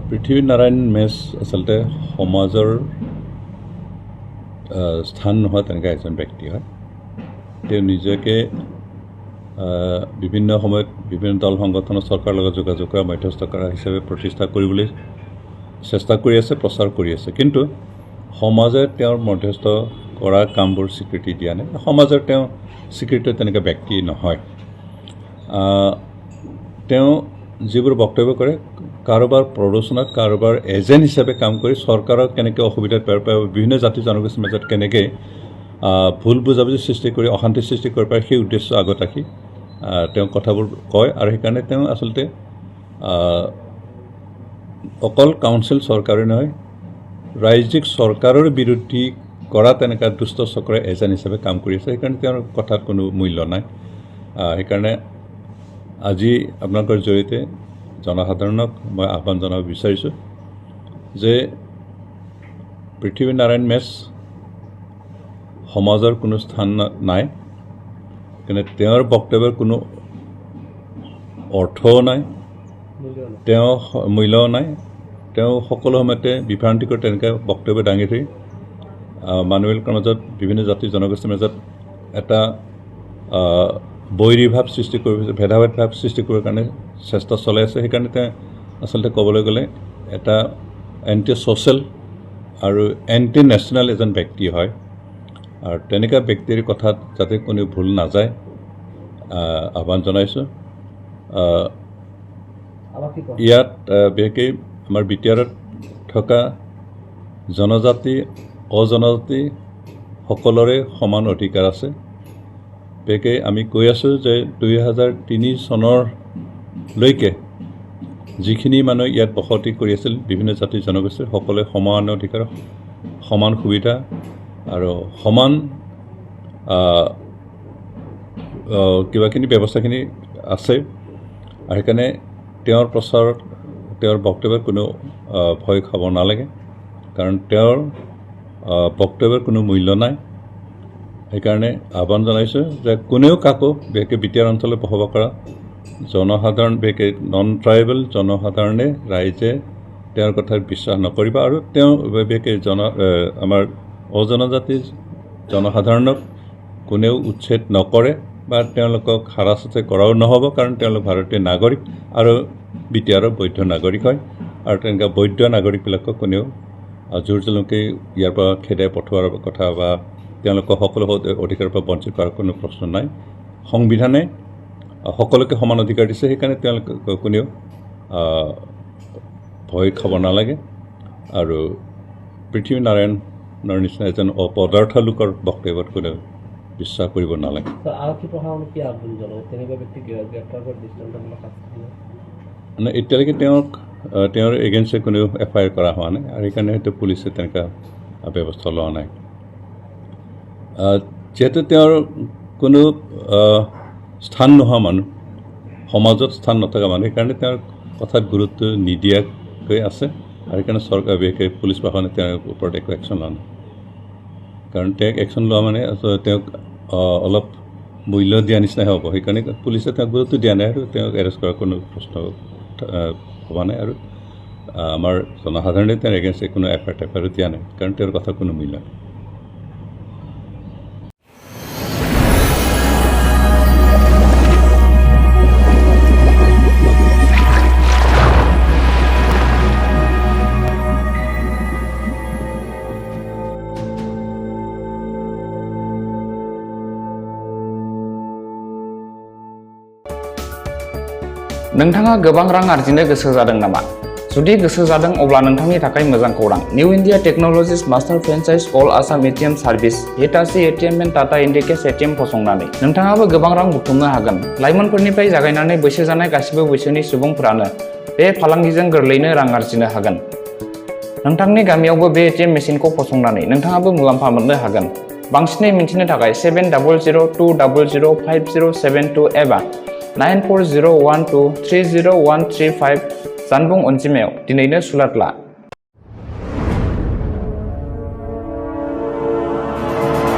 পৃথিৱীনাৰায়ণ মেছ আচলতে সমাজৰ স্থান নোহোৱা তেনেকুৱা এজন ব্যক্তি হয়। তেওঁ নিজকে বিভিন্ন সময়ত বিভিন্ন দল সংগঠনৰ চৰকাৰৰ লগত যোগাযোগ কৰা মধ্যস্থকাৰ হিচাপে প্ৰতিষ্ঠা কৰিবলৈ চেষ্টা কৰি আছে, প্ৰচাৰ কৰি আছে। কিন্তু সমাজে তেওঁৰ মধ্যস্থ কৰা কামবোৰ স্বীকৃতি দিয়া নাই। সমাজৰ তেওঁ স্বীকৃত তেনেকুৱা ব্যক্তি নহয়। তেওঁ যিবোৰ বক্তব্য কৰে কাৰোবাৰ প্ৰৰোচনাত কাৰোবাৰ এজেণ্ট হিচাপে কাম কৰি চৰকাৰক কেনেকৈ অসুবিধাত পেলাব পাৰে, বিভিন্ন জাতি জনগোষ্ঠীৰ মাজত কেনেকৈ ভুল বুজাবুজি সৃষ্টি কৰি অশান্তি সৃষ্টি কৰিব পাৰে সেই উদ্দেশ্য আগত ৰাখি তেওঁ কথাবোৰ কয়। আৰু সেইকাৰণে তেওঁ আচলতে অকল কাউন্সিল চৰকাৰে নহয়, ৰাজ্যিক চৰকাৰৰ বিৰোধী কৰা তেনেকুৱা দুষ্ট চক্ৰৰ এজেণ্ট হিচাপে কাম কৰি আছে। সেইকাৰণে তেওঁৰ কথাত কোনো মূল্য নাই। সেইকাৰণে আজি আপোনালোকৰ জৰিয়তে জনসাধাৰণক মই আহ্বান জনাব বিচাৰিছোঁ যে পৃথিৱীনাৰায়ণ মেছ সমাজৰ কোনো স্থান নাই, কিন্তু তেওঁৰ বক্তব্যৰ কোনো অৰ্থও নাই, তেওঁ মূল্যও নাই। তেওঁ সকলো সময়তে বিভ্ৰান্তিকৰ তেনেকৈ বক্তব্য দাঙি ধৰি মানুহবিলাকৰ মাজত বিভিন্ন জাতি জনগোষ্ঠীৰ মাজত এটা বৈৰী ভাৱ সৃষ্টি কৰিব, ভেদাভেদ ভাৱ সৃষ্টি কৰিবৰ কাৰণে চেষ্টা চলাই আছে। সেইকাৰণে তেওঁ আচলতে ক'বলৈ গ'লে এটা এণ্টি ছ'চিয়েল আৰু এণ্টি নেশ্যনেল এজন ব্যক্তি হয়। আৰু তেনেকুৱা ব্যক্তিৰ কথাত যাতে কোনো ভুল নাযায় আহ্বান জনাইছোঁ। ইয়াত বিশেষকৈ আমাৰ বিটিআৰত থকা জনজাতি অজনজাতি সকলোৰে সমান অধিকাৰ আছে। বিশেষকৈ আমি কৈ আছোঁ যে 2003 চনলৈকে যিখিনি মানুহ ইয়াত বসতি কৰি আছিল বিভিন্ন জাতি জনগোষ্ঠীৰ সকলোৱে সমান অধিকাৰ, সমান সুবিধা আৰু সমান কিবাখিনি ব্যৱস্থাখিনি আছে। আৰু সেইকাৰণে তেওঁৰ প্ৰচাৰত তেওঁৰ বক্তব্যত কোনো ভয় খাব নালাগে, কাৰণ তেওঁৰ বক্তব্যৰ কোনো মূল্য নাই। সেইকাৰণে আহ্বান জনাইছোঁ যে কোনেও কাকো বিশেষকৈ বিটিআৰ অঞ্চলত বসবাস কৰা জনসাধাৰণ, বিশেষকৈ নন ট্ৰাইবেল জনসাধাৰণে ৰাইজে তেওঁৰ কথাত বিশ্বাস নকৰিবা। আৰু তেওঁ বিশেষকৈ আমাৰ অজনজাতি জনসাধাৰণক কোনেও উচ্ছেদ নকৰে বা তেওঁলোকক হাৰাশাস্তি কৰাও নহ'ব, কাৰণ তেওঁলোক ভাৰতীয় নাগৰিক আৰু বিটিআৰৰ বৈধ নাগৰিক হয়। আৰু তেনেকুৱা বৈধ নাগৰিকবিলাকক কোনেও জোৰ জলমকৈ ইয়াৰ পৰা খেদাই পঠোৱাৰ কথা বা তেওঁলোকক সকলো অধিকাৰৰ পৰা বঞ্চিত কৰাৰ কোনো প্ৰশ্ন নাই। সংবিধানে সকলোকে সমান অধিকাৰ দিছে। সেইকাৰণে তেওঁলোকে কোনেও ভয় খাব নালাগে। আৰু পৃথিৱীনাৰায়ণৰ নিচিনা এজন অপদাৰ্থ লোকৰ বক্তব্যত কোনেও বিশ্বাস কৰিব নালাগে। মানে এতিয়ালৈকে তেওঁৰ এগেইনষ্টে কোনেও FIR কৰা হোৱা নাই, আৰু সেইকাৰণে হয়তো পুলিচে তেনেকুৱা ব্যৱস্থা লোৱা নাই। যিহেতু তেওঁৰ কোনো স্থান নোহোৱা মানুহ, সমাজত স্থান নথকা মানুহ, সেইকাৰণে তেওঁৰ কথাত গুৰুত্ব নিদিয়াকৈ আছে। আৰু সেইকাৰণে চৰকাৰ বিশেষকৈ পুলিচ প্ৰশাসনে তেওঁৰ ওপৰত একো একশ্যন লোৱা নাই। কাৰণ তেওঁক একশ্যন লোৱা মানে তেওঁক অলপ মূল্য দিয়া নিচিনাই হ'ব। সেইকাৰণে পুলিচে তেওঁক গুৰুত্ব দিয়া নাই আৰু তেওঁক এৰেষ্ট কৰাৰ কোনো প্ৰশ্ন হোৱা নাই। আৰু আমাৰ জনসাধাৰণে তেওঁৰ এগেইনষ্টে কোনো FIR দিয়া নাই, কাৰণ তেওঁৰ কথা কোনো মূল্য নাই। नोंथाङा गोबां रां आर्जिनो गोसो जादों नामा? जुदि गोसो जादों अब्ला नोंथांनि थाखाय मोजां खौरां। New India technologies master franchise all Assam ATM service Hitachi ATM and Tata Indicash ATM फसंनानै नोंथाङाबो गोबां रां बुथुमनो हागोन। लाइमोनफोरनिफ्राय जागायनानै बैसो जानाय गासिबो बैसोनि सुबुंफोरानो बे फालांगिजों गोरलैनो रां आर्जिनो हागोन। नोंथांनि गामियावबो बे ATM मेसिनखौ फसंनानै नोंथाङाबो मुलाम्फा मोननो हागोन। बांसिनै मिन्थिनो थाखाय 7002005072 एबा 9401230135 जानबुं अनजिमायाव दिनैनो सुलाद ला।